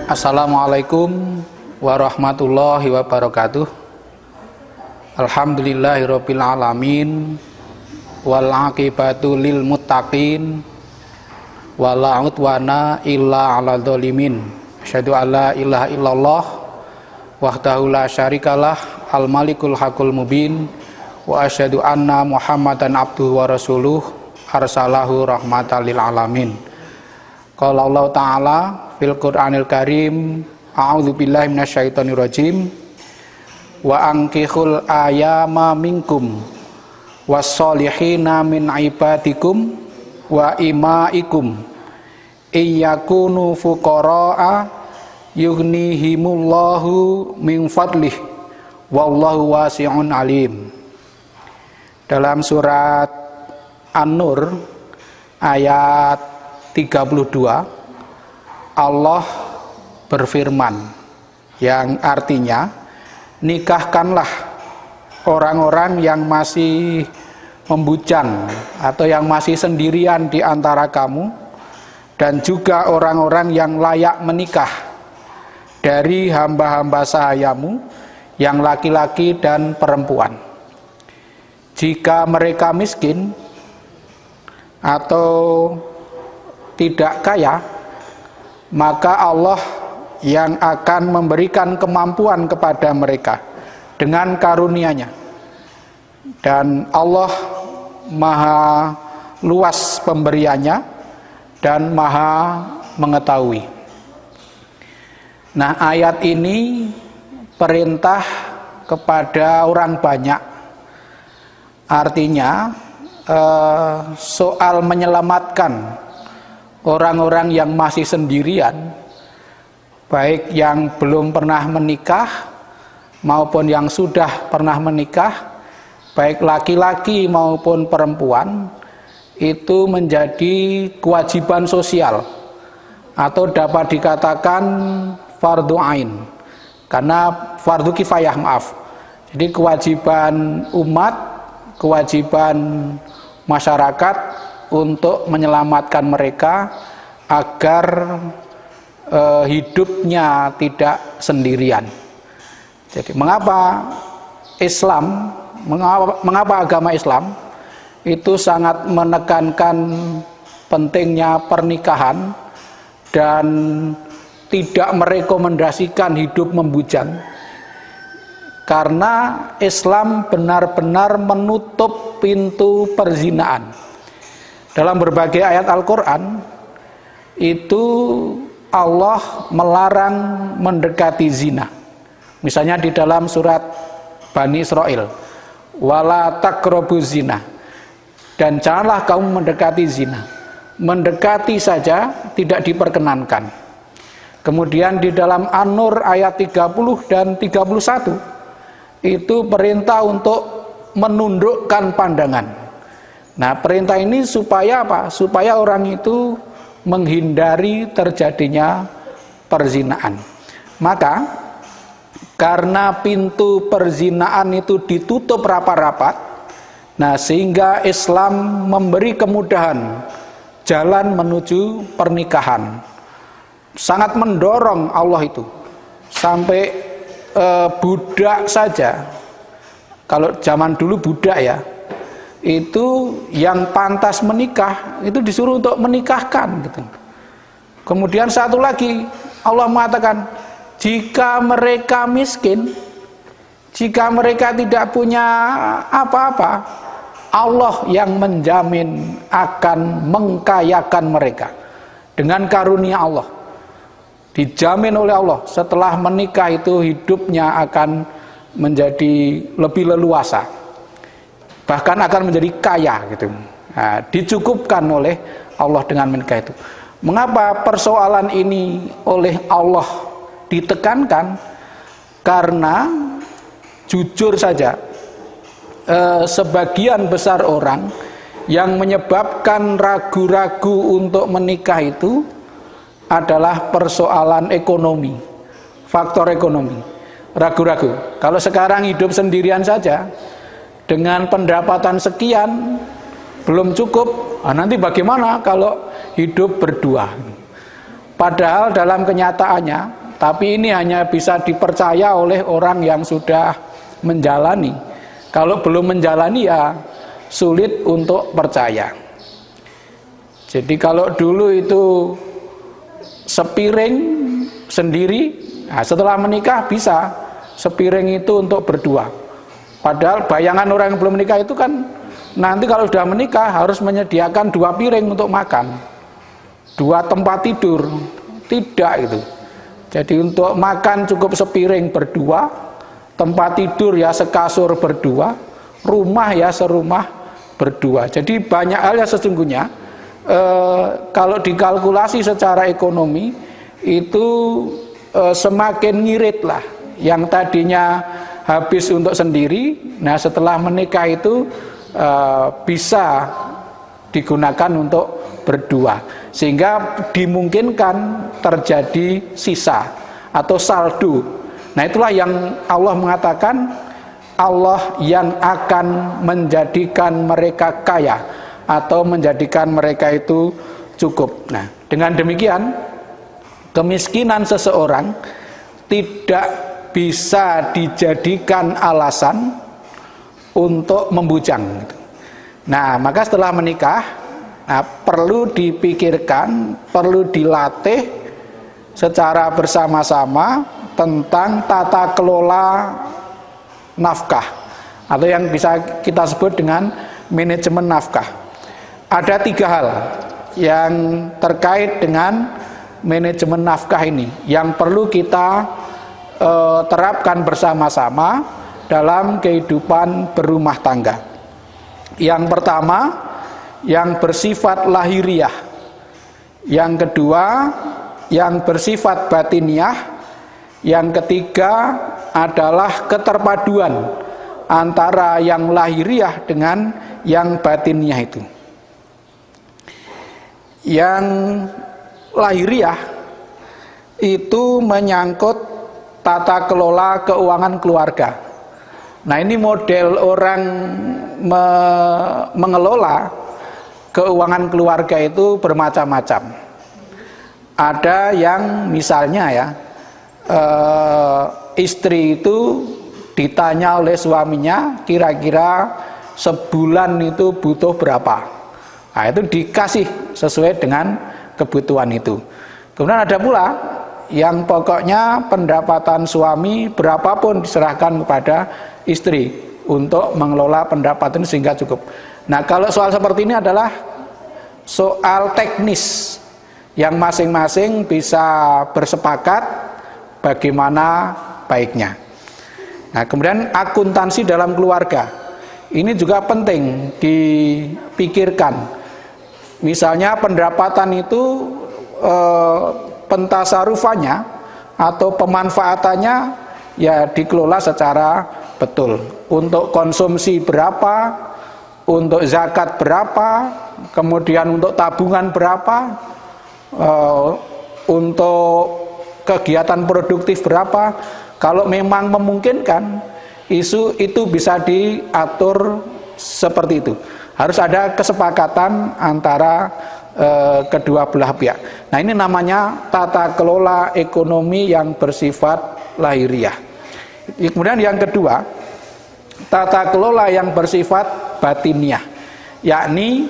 Assalamualaikum warahmatullahi wabarakatuh. Alhamdulillahirabbil alamin wal aqibatu lil muttaqin wala udwana illa 'alal zalimin. Asyhadu alla ilaha illallah wahdahu la syarikalah al malikul haqqul mubin wa asyhadu anna muhammadan abduhu wa rasuluh arsalahu rahmatan lil alamin. Qala Allah Ta'ala fil Qur'anil Karim, a'udzu billahi minasyaitonir rajim, wa ankihul ayama minkum was-solihina min ibadikum wa imaikum iyakunu fuqara'a yughnihimullahu min fadlih wallahu wasi'un alim. Dalam surat An-Nur ayat 32 Allah berfirman yang artinya, nikahkanlah orang-orang yang masih membujang atau yang masih sendirian di antara kamu, dan juga orang-orang yang layak menikah dari hamba-hamba sahayamu yang laki-laki dan perempuan. Jika mereka miskin atau tidak kaya, maka Allah yang akan memberikan kemampuan kepada mereka dengan karunia-Nya. Dan Allah maha luas pemberiannya dan maha mengetahui. Nah, ayat ini perintah kepada orang banyak. Artinya soal menyelamatkan orang-orang yang masih sendirian, baik yang belum pernah menikah maupun yang sudah pernah menikah, baik laki-laki maupun perempuan, itu menjadi kewajiban sosial atau dapat dikatakan fardu ain, karena fardu kifayah, jadi kewajiban umat, kewajiban masyarakat untuk menyelamatkan mereka agar hidupnya tidak sendirian. Jadi mengapa agama Islam itu sangat menekankan pentingnya pernikahan dan tidak merekomendasikan hidup membujang? Karena Islam benar-benar menutup pintu perzinaan. Dalam berbagai ayat Al-Quran itu Allah melarang mendekati zina. Misalnya di dalam surat Bani Israil, wala taqrabuz zina, dan janganlah kamu mendekati zina. Mendekati saja tidak diperkenankan. Kemudian di dalam An-Nur ayat 30 dan 31 itu perintah untuk menundukkan pandangan. Nah, perintah ini supaya apa? Supaya orang itu menghindari terjadinya perzinaan. Maka karena pintu perzinaan itu ditutup rapat-rapat, nah sehingga Islam memberi kemudahan jalan menuju pernikahan. Sangat mendorong Allah itu. Sampai budak saja, kalau zaman dulu budak ya, itu yang pantas menikah itu disuruh untuk menikahkan gitu. Kemudian satu lagi Allah mengatakan, jika mereka miskin, jika mereka tidak punya apa-apa, Allah yang menjamin akan mengkayakan mereka dengan karunia Allah. Dijamin oleh Allah, setelah menikah itu hidupnya akan menjadi lebih leluasa, bahkan akan menjadi kaya gitu. Nah, dicukupkan oleh Allah dengan menikah itu. Mengapa persoalan ini oleh Allah ditekankan? Karena jujur saja sebagian besar orang yang menyebabkan ragu-ragu untuk menikah itu adalah persoalan ekonomi, faktor ekonomi. Ragu-ragu. Kalau sekarang hidup sendirian saja dengan pendapatan sekian belum cukup, nanti bagaimana kalau hidup berdua? Padahal dalam kenyataannya, tapi ini hanya bisa dipercaya oleh orang yang sudah menjalani. Kalau belum menjalani ya sulit untuk percaya. Jadi kalau dulu itu sepiring sendiri, nah setelah menikah bisa sepiring itu untuk berdua. Padahal bayangan orang yang belum menikah itu kan nanti kalau sudah menikah harus menyediakan 2 piring untuk makan, 2 tempat tidur. Tidak itu. Jadi untuk makan cukup sepiring berdua, tempat tidur ya sekasur berdua, rumah ya serumah berdua. Jadi banyak hal yang sesungguhnya kalau dikalkulasi secara ekonomi itu semakin ngirit lah. Yang tadinya habis untuk sendiri, nah setelah menikah itu bisa digunakan untuk berdua, sehingga dimungkinkan terjadi sisa atau saldo. Nah itulah yang Allah mengatakan, Allah yang akan menjadikan mereka kaya atau menjadikan mereka itu cukup. Nah dengan demikian kemiskinan seseorang tidak bisa dijadikan alasan untuk membujang. Nah maka setelah menikah, nah, perlu dipikirkan, perlu dilatih secara bersama-sama tentang tata kelola nafkah atau yang bisa kita sebut dengan manajemen nafkah. Ada 3 hal yang terkait dengan manajemen nafkah ini yang perlu kita terapkan bersama-sama dalam kehidupan berumah tangga. Yang pertama, yang bersifat lahiriah. Yang kedua, yang bersifat batiniah. Yang ketiga adalah keterpaduan antara yang lahiriah dengan yang batiniah itu. Yang lahiriah itu menyangkut tata kelola keuangan keluarga. Nah ini model orang mengelola keuangan keluarga itu bermacam-macam. Ada yang misalnya ya, istri itu ditanya oleh suaminya kira-kira sebulan itu butuh berapa. Nah itu dikasih sesuai dengan kebutuhan itu. Kemudian ada pula yang pokoknya pendapatan suami berapapun diserahkan kepada istri untuk mengelola pendapatan sehingga cukup. Nah kalau soal seperti ini adalah soal teknis yang masing-masing bisa bersepakat bagaimana baiknya. Nah kemudian akuntansi dalam keluarga ini juga penting dipikirkan. Misalnya pendapatan itu pentasarufannya atau pemanfaatannya ya dikelola secara betul. Untuk konsumsi berapa, untuk zakat berapa, kemudian untuk tabungan berapa, untuk kegiatan produktif berapa. Kalau memang memungkinkan, itu bisa diatur seperti itu. Harus ada kesepakatan antara kedua belah pihak. Nah ini namanya tata kelola ekonomi yang bersifat lahiriah. Kemudian yang kedua, tata kelola yang bersifat batiniah, yakni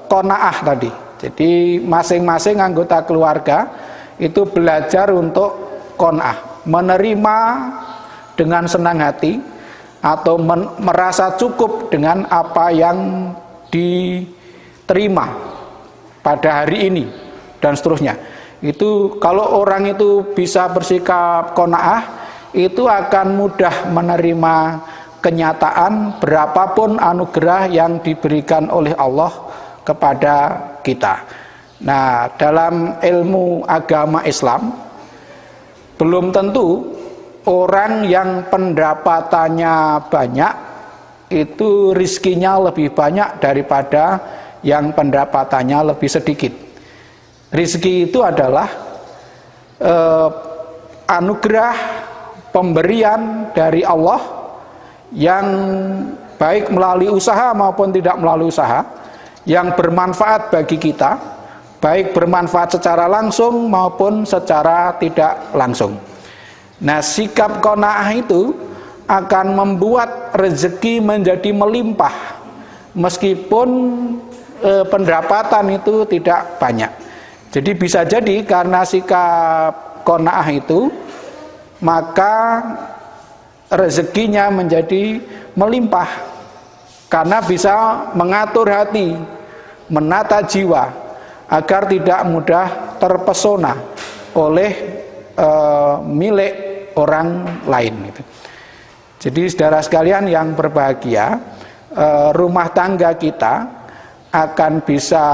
qanaah tadi. Jadi masing-masing anggota keluarga itu belajar untuk qanaah, menerima dengan senang hati atau merasa cukup dengan apa yang diterima pada hari ini dan seterusnya. Itu kalau orang itu bisa bersikap qanaah, itu akan mudah menerima kenyataan berapapun anugerah yang diberikan oleh Allah kepada kita. Nah, dalam ilmu agama Islam belum tentu orang yang pendapatannya banyak itu rizkinya lebih banyak daripada yang pendapatannya lebih sedikit. Rizki itu adalah anugerah pemberian dari Allah yang baik melalui usaha maupun tidak melalui usaha, yang bermanfaat bagi kita baik bermanfaat secara langsung maupun secara tidak langsung. Nah, sikap qanaah itu akan membuat rezeki menjadi melimpah meskipun pendapatan itu tidak banyak. Jadi bisa jadi karena sikap qanaah itu maka rezekinya menjadi melimpah karena bisa mengatur hati, menata jiwa agar tidak mudah terpesona oleh milik orang lain gitu. Jadi saudara sekalian yang berbahagia, rumah tangga kita akan bisa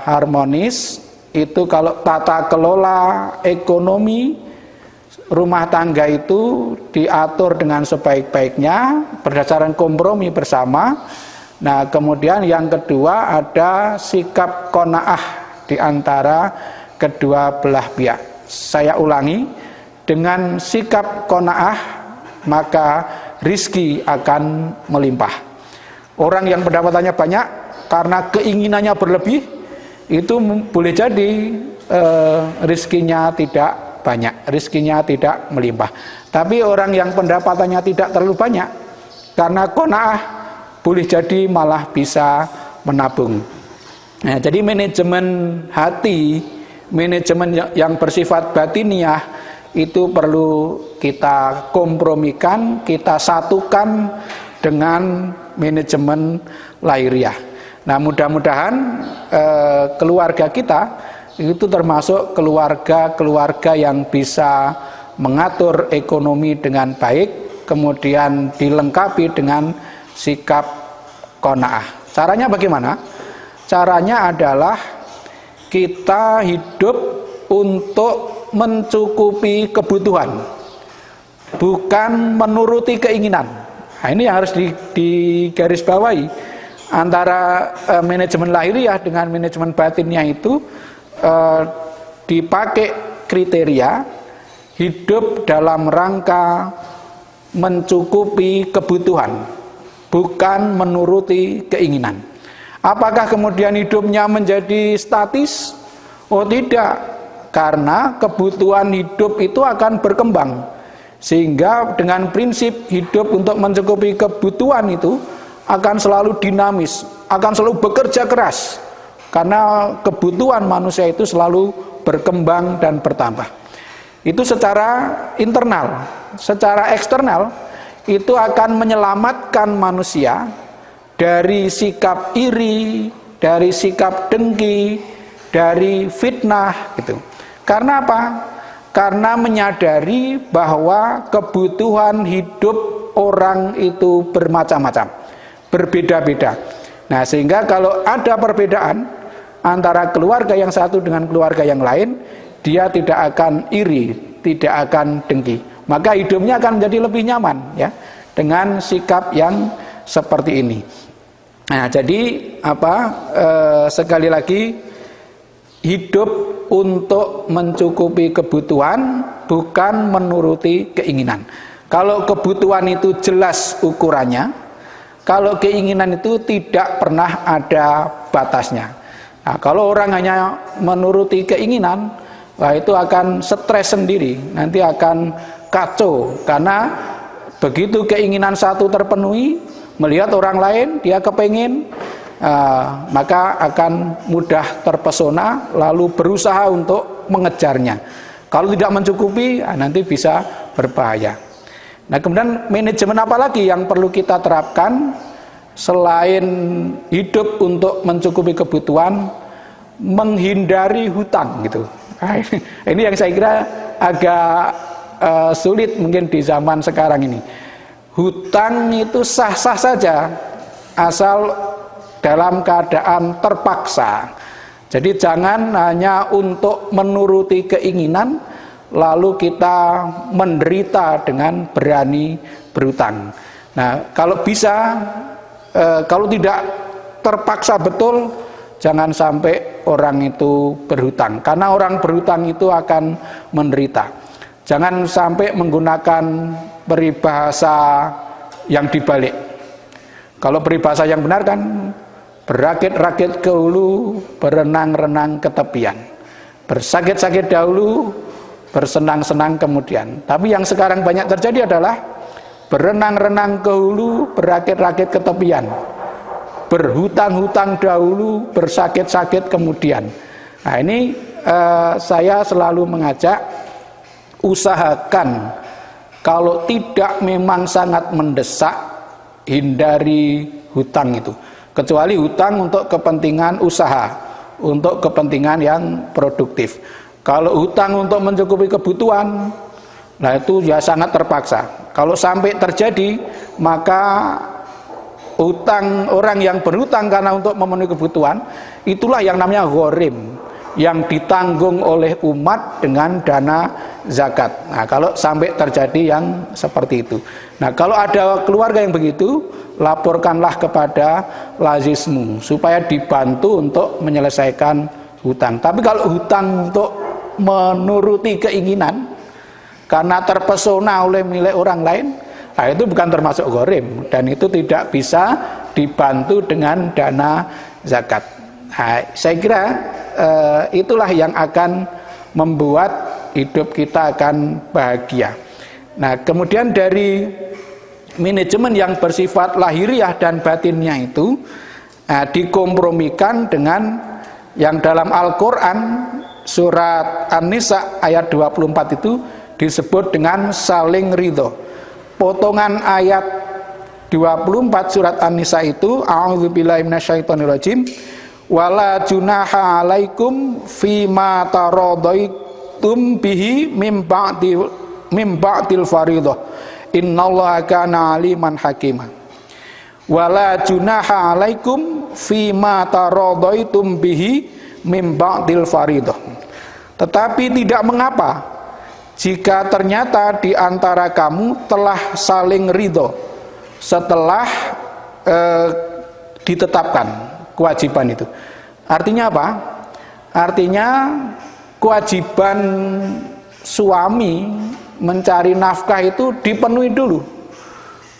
harmonis itu kalau tata kelola ekonomi rumah tangga itu diatur dengan sebaik-baiknya berdasarkan kompromi bersama. Nah, kemudian yang kedua ada sikap qanaah di antara kedua belah pihak. Saya ulangi, dengan sikap qanaah maka rizki akan melimpah. Orang yang pendapatannya banyak karena keinginannya berlebih itu boleh jadi rizkinya tidak banyak, rizkinya tidak melimpah. Tapi orang yang pendapatannya tidak terlalu banyak karena qanaah boleh jadi malah bisa menabung. Nah, jadi manajemen hati, manajemen yang bersifat batiniah itu perlu kita kompromikan, kita satukan dengan manajemen lahiriah. Nah, mudah-mudahan keluarga kita itu termasuk keluarga-keluarga yang bisa mengatur ekonomi dengan baik, kemudian dilengkapi dengan sikap qanaah. Caranya bagaimana? Caranya adalah kita hidup untuk mencukupi kebutuhan, bukan menuruti keinginan. Nah, ini yang harus digarisbawahi antara manajemen lahiriah dengan manajemen batinnya itu dipakai kriteria hidup dalam rangka mencukupi kebutuhan, bukan menuruti keinginan. Apakah kemudian hidupnya menjadi statis? Oh tidak, karena kebutuhan hidup itu akan berkembang. Sehingga dengan prinsip hidup untuk mencukupi kebutuhan itu akan selalu dinamis, akan selalu bekerja keras. Karena kebutuhan manusia itu selalu berkembang dan bertambah. Itu secara internal. Secara eksternal itu akan menyelamatkan manusia dari sikap iri, dari sikap dengki, dari fitnah gitu. Karena apa? Karena menyadari bahwa kebutuhan hidup orang itu bermacam-macam, berbeda-beda. Nah, sehingga kalau ada perbedaan antara keluarga yang satu dengan keluarga yang lain, dia tidak akan iri, tidak akan dengki. Maka hidupnya akan menjadi lebih nyaman ya dengan sikap yang seperti ini. Nah, jadi sekali lagi hidup untuk mencukupi kebutuhan, bukan menuruti keinginan. Kalau kebutuhan itu jelas ukurannya, kalau keinginan itu tidak pernah ada batasnya. Nah, kalau orang hanya menuruti keinginan, wah itu akan stres sendiri, nanti akan kacau. Karena begitu keinginan satu terpenuhi, melihat orang lain dia kepengin, maka akan mudah terpesona lalu berusaha untuk mengejarnya. Kalau tidak mencukupi, nanti bisa berbahaya. Nah, kemudian manajemen apa lagi yang perlu kita terapkan selain hidup untuk mencukupi kebutuhan? Menghindari hutang gitu. Ini yang saya kira agak sulit mungkin di zaman sekarang ini. Hutang itu sah-sah saja asal dalam keadaan terpaksa. Jadi jangan hanya untuk menuruti keinginan lalu kita menderita dengan berani berhutang. Nah, kalau bisa kalau tidak terpaksa betul, jangan sampai orang itu berhutang, karena orang berhutang itu akan menderita. Jangan sampai menggunakan peribahasa yang dibalik. Kalau peribahasa yang benar kan berakit-rakit ke hulu, berenang-renang ke tepian, bersakit-sakit dahulu, bersenang-senang kemudian. Tapi yang sekarang banyak terjadi adalah berenang-renang ke hulu, berakit-rakit ke tepian, berhutang-hutang dahulu, bersakit-sakit kemudian. Nah ini saya selalu mengajak, usahakan kalau tidak memang sangat mendesak, hindari hutang itu. Kecuali hutang untuk kepentingan usaha, untuk kepentingan yang produktif. Kalau hutang untuk mencukupi kebutuhan, nah itu ya sangat terpaksa. Kalau sampai terjadi, maka hutang, orang yang berhutang karena untuk memenuhi kebutuhan, itulah yang namanya ghorim, yang ditanggung oleh umat dengan dana zakat. Nah kalau sampai terjadi yang seperti itu, nah kalau ada keluarga yang begitu, laporkanlah kepada lazismu supaya dibantu untuk menyelesaikan hutang. Tapi kalau hutang untuk menuruti keinginan karena terpesona oleh milik orang lain, nah itu bukan termasuk ghorim, dan itu tidak bisa dibantu dengan dana zakat. Nah, saya kira itulah yang akan membuat hidup kita akan bahagia. Nah kemudian dari manajemen yang bersifat lahiriah dan batinnya itu dikompromikan dengan yang dalam Al-Quran surat An-Nisa ayat 24 itu disebut dengan saling ridho. Potongan ayat 24 surat An-Nisa itu, a'udzubillahi minasyaitonirrajim, wala junaha alaikum fima taradaitum bihi mim ba'dil fariidhah innallaha kana aliman hakimah. Wala junaha alaikum fima taradaitum bihi mim ba'dil fariidhah. Tetapi tidak mengapa jika ternyata di antara kamu telah saling ridho setelah ditetapkan kewajiban itu. Artinya apa? Artinya kewajiban suami mencari nafkah itu dipenuhi dulu,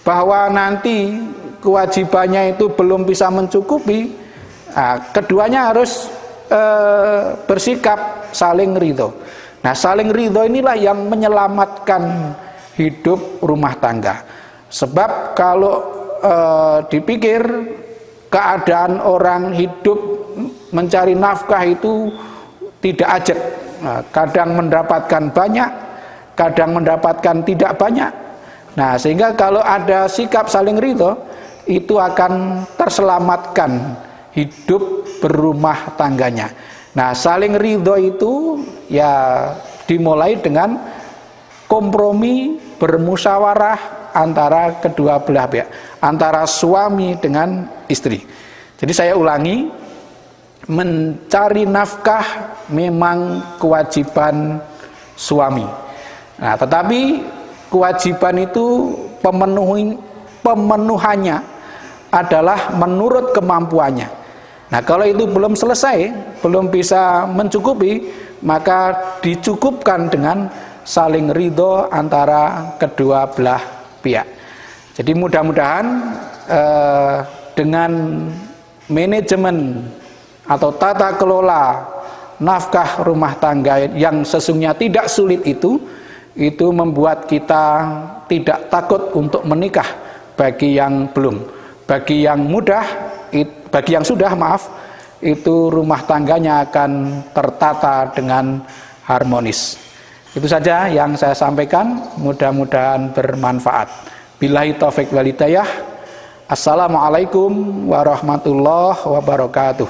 bahwa nanti kewajibannya itu belum bisa mencukupi, nah, keduanya harus bersikap saling ridho. Nah saling ridho inilah yang menyelamatkan hidup rumah tangga. Sebab kalau dipikir keadaan orang hidup mencari nafkah itu tidak ajak, nah, kadang mendapatkan banyak, kadang mendapatkan tidak banyak. Nah sehingga kalau ada sikap saling ridho, itu akan terselamatkan hidup berumah tangganya. Nah saling ridho itu ya dimulai dengan kompromi, bermusyawarah antara kedua belah pihak, antara suami dengan istri. Jadi saya ulangi, mencari nafkah memang kewajiban suami. Nah, tetapi kewajiban itu pemenuhannya adalah menurut kemampuannya. Nah, kalau itu belum selesai, belum bisa mencukupi, maka dicukupkan dengan saling ridho antara kedua belah pihak. Jadi mudah-mudahan dengan manajemen atau tata kelola nafkah rumah tangga yang sesungguhnya tidak sulit itu membuat kita tidak takut untuk menikah bagi yang belum. Bagi yang sudah itu rumah tangganya akan tertata dengan harmonis. Itu saja yang saya sampaikan, mudah-mudahan bermanfaat. Billahi taufik wal hidayah. Assalamualaikum warahmatullahi wabarakatuh.